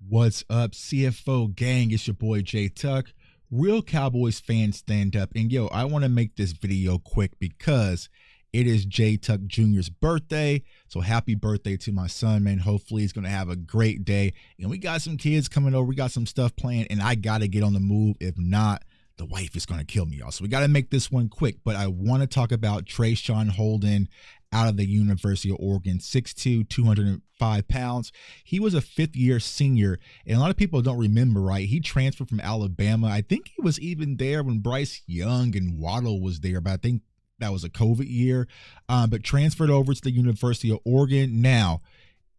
What's up, CFO gang? It's your boy J Tuck. Real Cowboys fans stand up. And yo, I want to make this video quick because it is J Tuck Jr.'s birthday. So happy birthday to my son, man. Hopefully he's going to have a great day. And we got some kids coming over. We got some stuff planned and I got to get on the move. If not, the wife is going to kill me, y'all. So we got to make this one quick. But I want to talk about Traeshon Holden out of the University of Oregon, 6'2", 205 pounds. He was a fifth-year senior, and a lot of people don't remember, right? He transferred from Alabama. I think he was even there when Bryce Young and Waddle was there, but I think that was a COVID year. But transferred over to the University of Oregon. Now,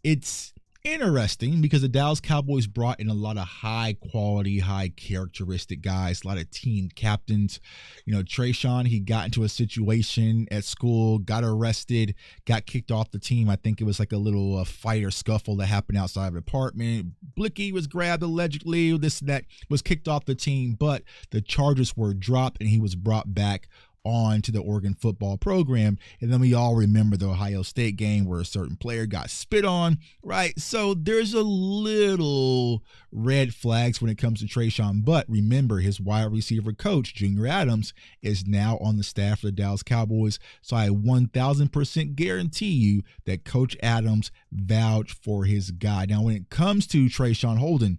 it's interesting because the Dallas Cowboys brought in a lot of high quality, high characteristic guys, a lot of team captains. You know, Traeshon, he got into a situation at school, got arrested, got kicked off the team. I think it was like a little fight or scuffle that happened outside of the apartment. Blicky was grabbed allegedly, this and that, was kicked off the team, but the charges were dropped and he was brought back on to the Oregon football program. And then we all remember the Ohio State game where a certain player got spit on, right? So there's a little red flags when it comes to Traeshon, but remember his wide receiver coach, Junior Adams, is now on the staff of the Dallas Cowboys. So I 1000% guarantee you that Coach Adams vouched for his guy. Now, when it comes to Traeshon Holden,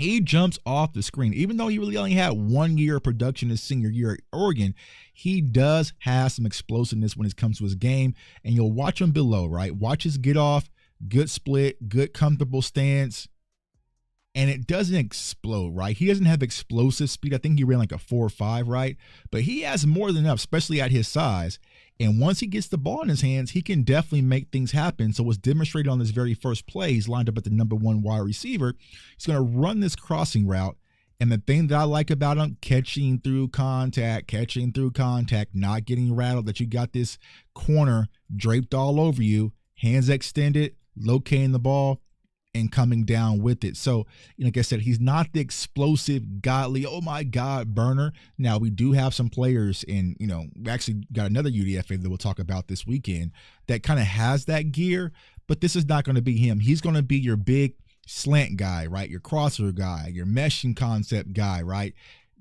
he jumps off the screen. Even though he really only had 1 year of production his senior year at Oregon, he does have some explosiveness when it comes to his game. And you'll watch him below, right? Watch his get off, good split, good comfortable stance. And it doesn't explode, right? He doesn't have explosive speed. I think he ran like a 4.5, right? But he has more than enough, especially at his size. And once he gets the ball in his hands, he can definitely make things happen. So what's demonstrated on this very first play, he's lined up at the #1 wide receiver. He's going to run this crossing route. And the thing that I like about him, catching through contact, not getting rattled, that you got this corner draped all over you, hands extended, locating the ball, and coming down with it. So, like I said, he's not the explosive, godly, oh my God, burner. Now, we do have some players in, we actually got another UDFA that we'll talk about this weekend that kind of has that gear, but this is not going to be him. He's going to be your big slant guy, right? Your crosser guy, your meshing concept guy, right?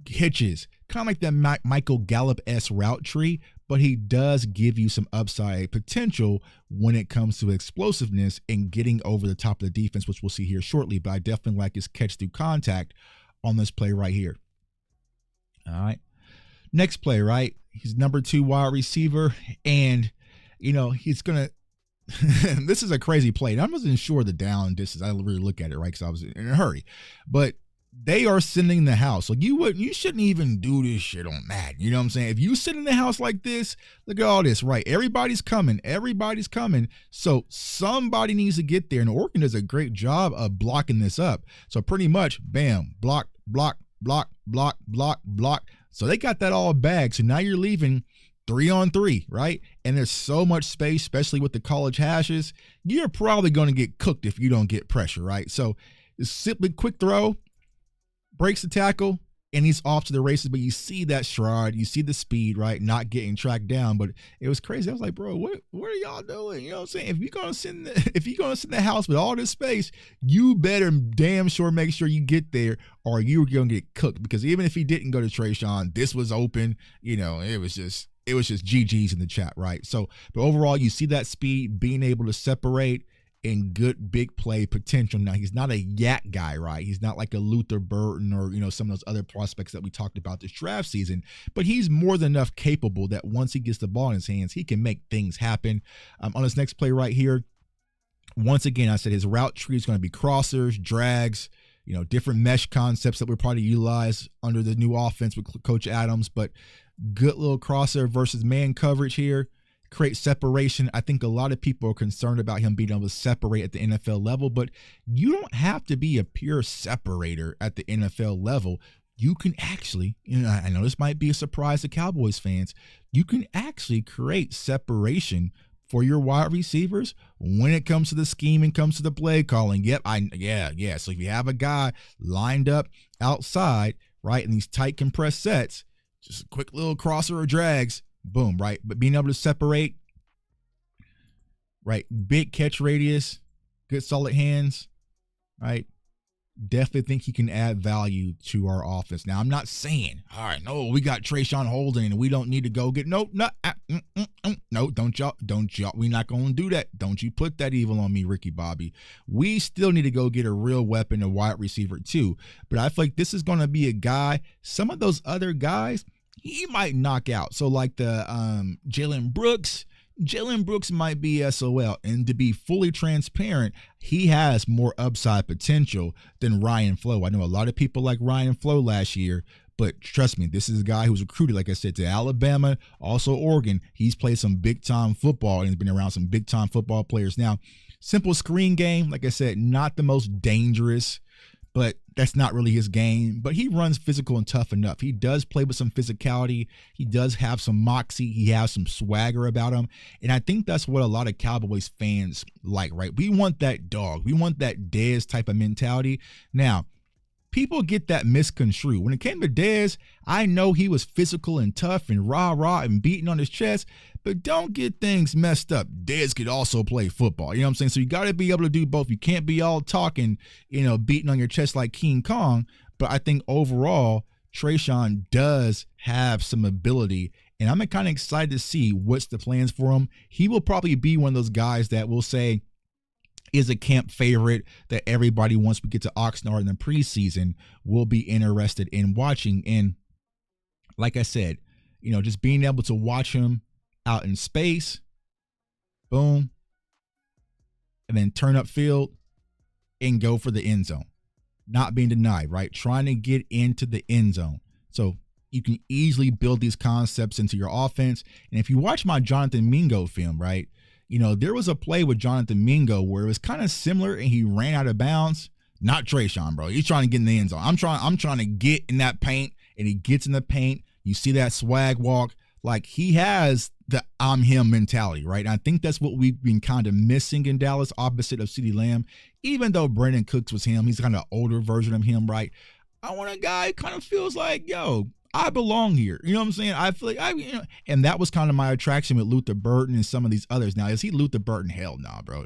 Hitches, kind of like that Michael Gallup-esque route tree, but he does give you some upside potential when it comes to explosiveness and getting over the top of the defense, which we'll see here shortly. But I definitely like his catch through contact on this play right here. All right. Next play, right? He's #2 wide receiver, and, he's going to – this is a crazy play. And I wasn't sure the down distance. I didn't really look at it, right, because I was in a hurry. But they are sending the house. Like you shouldn't even do this shit on that. You know what I'm saying? If you sit in the house like this, look at all this, right? Everybody's coming. So somebody needs to get there. And Oregon does a great job of blocking this up. So pretty much, bam, block. So they got that all bagged. So now you're leaving 3-on-3, right? And there's so much space, especially with the college hashes. You're probably going to get cooked if you don't get pressure, right? So it's simply quick throw, breaks the tackle, and he's off to the races. But you see that stride, you see the speed, right? Not getting tracked down. But it was crazy. I was like, bro, what are y'all doing? You know what I'm saying? If you're gonna send the house with all this space, you better damn sure make sure you get there, or you're gonna get cooked. Because even if he didn't go to Traeshon, this was open. It was just GG's in the chat, right? So, but overall, you see that speed, being able to separate, and good big play potential. Now, he's not a YAC guy, right? He's not like a Luther Burton or, some of those other prospects that we talked about this draft season, but he's more than enough capable that once he gets the ball in his hands, he can make things happen. On this next play right here, once again, I said his route tree is going to be crossers, drags, different mesh concepts that we'll probably utilize under the new offense with Coach Adams, but good little crosser versus man coverage here. Create separation. I think a lot of people are concerned about him being able to separate at the NFL level, but you don't have to be a pure separator at the NFL level. You can actually, I know this might be a surprise to Cowboys fans, you can actually create separation for your wide receivers when it comes to the scheme and comes to the play calling. So if you have a guy lined up outside, right, in these tight compressed sets, just a quick little crosser or drags, boom, right? But being able to separate, right? Big catch radius, good solid hands, right? definitely think he can add value to our offense. Now, I'm not saying, all right, no, we got Traeshon Holden and we don't need to go get no, don't y'all, we're not gonna do that. Don't you put that evil on me, Ricky Bobby. We still need to go get a real weapon, a wide receiver too. But I feel like this is gonna be a guy. Some of those other guys, he might knock out. So like the Jalen Brooks might be SOL, and to be fully transparent, he has more upside potential than Ryan Flo. I know a lot of people like Ryan Flo last year, but trust me, this is a guy who was recruited, like I said, to Alabama, also Oregon. He's played some big-time football and has been around some big-time football players. Now, simple screen game, like I said, not the most dangerous, but that's not really his game. But he runs physical and tough enough. He does play with some physicality. He does have some moxie. He has some swagger about him. And I think that's what a lot of Cowboys fans like, right? We want that dog. We want that Dez type of mentality. Now, people get that misconstrued. When it came to Dez, I know he was physical and tough and rah-rah and beating on his chest, but don't get things messed up. Dez could also play football. You know what I'm saying? So you got to be able to do both. You can't be all talking, beating on your chest like King Kong. But I think overall, Traeshon does have some ability, and I'm kind of excited to see what's the plans for him. He will probably be one of those guys that will say, is a camp favorite that everybody, once we get to Oxnard in the preseason, will be interested in watching. And like I said, just being able to watch him out in space, boom, and then turn up field and go for the end zone. Not being denied, right? Trying to get into the end zone. So you can easily build these concepts into your offense. And if you watch my Jonathan Mingo film, right, there was a play with Jonathan Mingo where it was kind of similar and he ran out of bounds. Not Traeshon, bro. He's trying to get in the end zone. I'm trying to get in that paint, and he gets in the paint. You see that swag walk. Like, he has the I'm him mentality, right? And I think that's what we've been kind of missing in Dallas, opposite of CeeDee Lamb. Even though Brandon Cooks was him, he's kind of an older version of him, right? I want a guy who kind of feels like, yo, I belong here. You know what I'm saying? I feel like and that was kind of my attraction with Luther Burton and some of these others. Now, is he Luther Burton? Hell no, bro.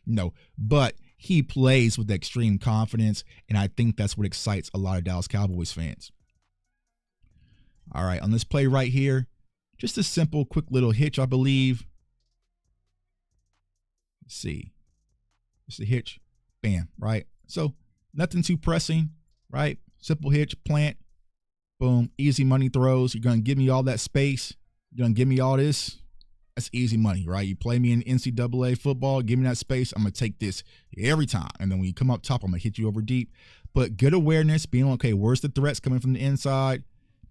No. But he plays with extreme confidence, and I think that's what excites a lot of Dallas Cowboys fans. All right, on this play right here, just a simple, quick little hitch, I believe. Let's see. Just a hitch. Bam, right? So nothing too pressing, right? Simple hitch, plant. Boom, easy money throws. You're going to give me all that space. You're going to give me all this. That's easy money, right? You play me in NCAA football, give me that space. I'm going to take this every time. And then when you come up top, I'm going to hit you over deep. But good awareness, being okay, where's the threats coming from the inside?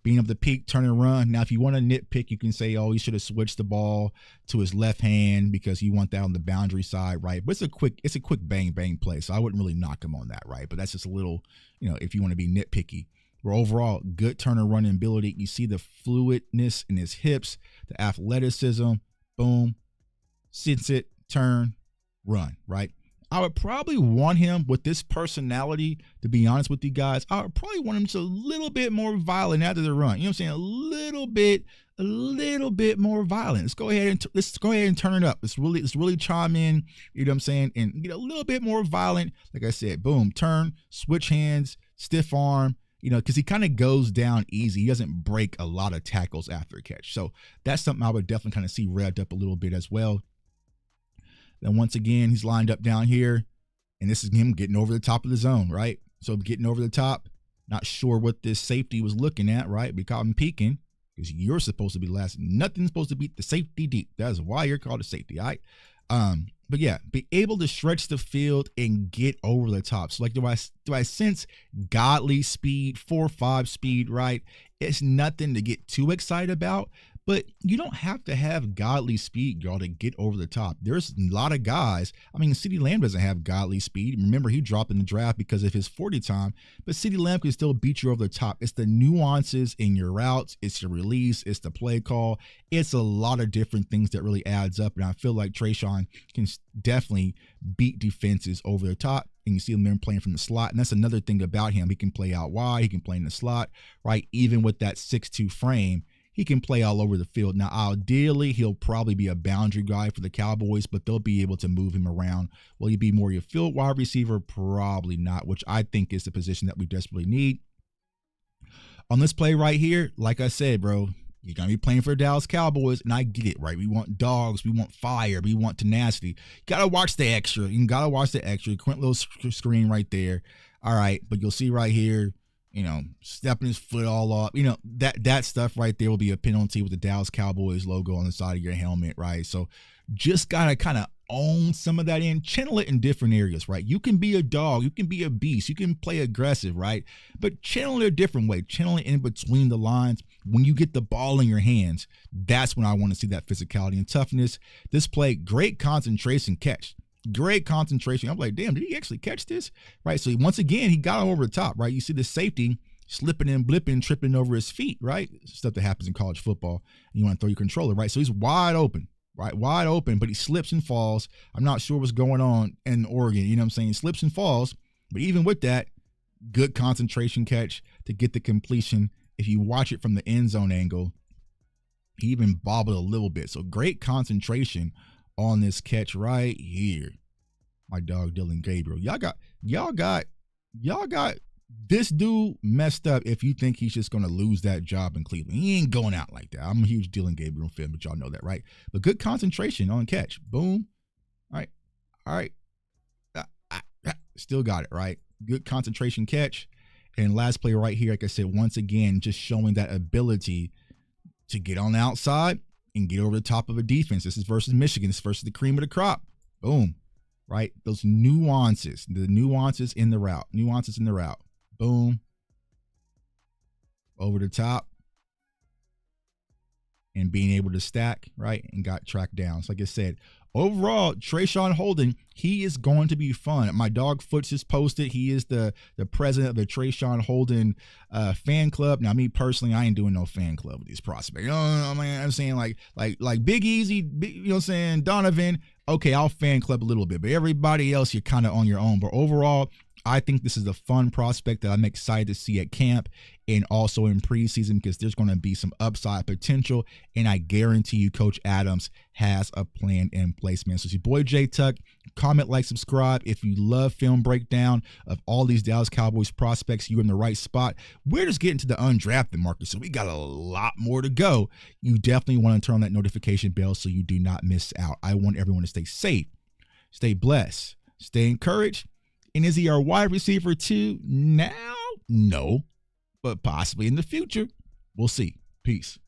Being able to peek, turn and run. Now, if you want to nitpick, you can say, oh, he should have switched the ball to his left hand because you want that on the boundary side, right? But it's a quick bang, bang play. So I wouldn't really knock him on that, right? But that's just a little, if you want to be nitpicky. But overall, good turn and run ability. You see the fluidness in his hips, the athleticism, boom, sense it, turn, run, right? I would probably want him with this personality, to be honest with you guys. I would probably want him to a little bit more violent after the run. You know what I'm saying? A little bit more violent. Let's go ahead and turn it up. Let's really chime in, you know what I'm saying? And get a little bit more violent. Like I said, boom, turn, switch hands, stiff arm, because he kind of goes down easy. He doesn't break a lot of tackles after a catch. So that's something I would definitely kind of see revved up a little bit as well. Then once again, he's lined up down here, and this is him getting over the top of the zone, right? So getting over the top, not sure what this safety was looking at, right? We caught him peeking because you're supposed to be last. Nothing's supposed to beat the safety deep. That's why you're called a safety, all right? But yeah, be able to stretch the field and get over the top. So like, do I sense godly speed, 4.5 speed, right? It's nothing to get too excited about. But you don't have to have godly speed, y'all, to get over the top. There's a lot of guys. I mean, CeeDee Lamb doesn't have godly speed. Remember, he dropped in the draft because of his 40 time. But CeeDee Lamb can still beat you over the top. It's the nuances in your routes. It's your release. It's the play call. It's a lot of different things that really adds up. And I feel like Traeshon can definitely beat defenses over the top. And you see him there playing from the slot. And that's another thing about him. He can play out wide. He can play in the slot, right? Even with that 6'2 frame, he can play all over the field. Now, ideally, he'll probably be a boundary guy for the Cowboys, but they'll be able to move him around. Will he be more your field wide receiver? Probably not, which I think is the position that we desperately need. On this play right here, like I said, bro, you're going to be playing for the Dallas Cowboys, and I get it, right? We want dogs. We want fire. We want tenacity. You got to watch the extra. You got to watch the extra. Quint little screen right there. All right, but you'll see right here, stepping his foot all off. That stuff right there will be a penalty with the Dallas Cowboys logo on the side of your helmet, right? So just got to kind of own some of that in, channel it in different areas, right? You can be a dog, you can be a beast, you can play aggressive, right? But channel it a different way, channel it in between the lines. When you get the ball in your hands, that's when I want to see that physicality and toughness. This play, great concentration catch. Great concentration. I'm like, damn, did he actually catch this? Right. So once again, he got over the top, right? You see the safety slipping and blipping, tripping over his feet, right? Stuff that happens in college football. You want to throw your controller, right? So he's wide open. Right, wide open, but he slips and falls. I'm not sure what's going on in Oregon. You know what I'm saying? He slips and falls, but even with that, good concentration catch to get the completion. If you watch it from the end zone angle, he even bobbled a little bit. So great concentration on this catch right here. My dog Dylan Gabriel. Y'all got this dude messed up if you think he's just going to lose that job in Cleveland. He ain't going out like that. I'm a huge Dylan Gabriel fan, but y'all know that, right? But good concentration on catch. Boom. All right. Still got it, right? Good concentration catch. And last play right here, like I said, once again, just showing that ability to get on the outside and get over the top of a defense. This is versus Michigan. This is versus the cream of the crop. Boom. Right? Those nuances, the nuances in the route. Boom. Over the top. And being able to stack, right? And got tracked down. So like I said, overall, Traeshon Holden, he is going to be fun. My dog Foots has posted. He is the president of the Traeshon Holden fan club. Now, me personally, I ain't doing no fan club with these prospects. You know what I mean? I'm saying like Big Easy, you know what I'm saying, Donovan. Okay, I'll fan club a little bit, but everybody else, you're kind of on your own. But overall, I think this is a fun prospect that I'm excited to see at camp and also in preseason because there's going to be some upside potential. And I guarantee you, Coach Adams has a plan in place, man. So it's your boy J Tuck. Comment, like, subscribe. If you love film breakdown of all these Dallas Cowboys prospects, you're in the right spot. We're just getting to the undrafted market, so we got a lot more to go. You definitely want to turn on that notification bell so you do not miss out. I want everyone to stay safe, stay blessed, stay encouraged. And is he our wide receiver too? Now? No, but possibly in the future. We'll see. Peace.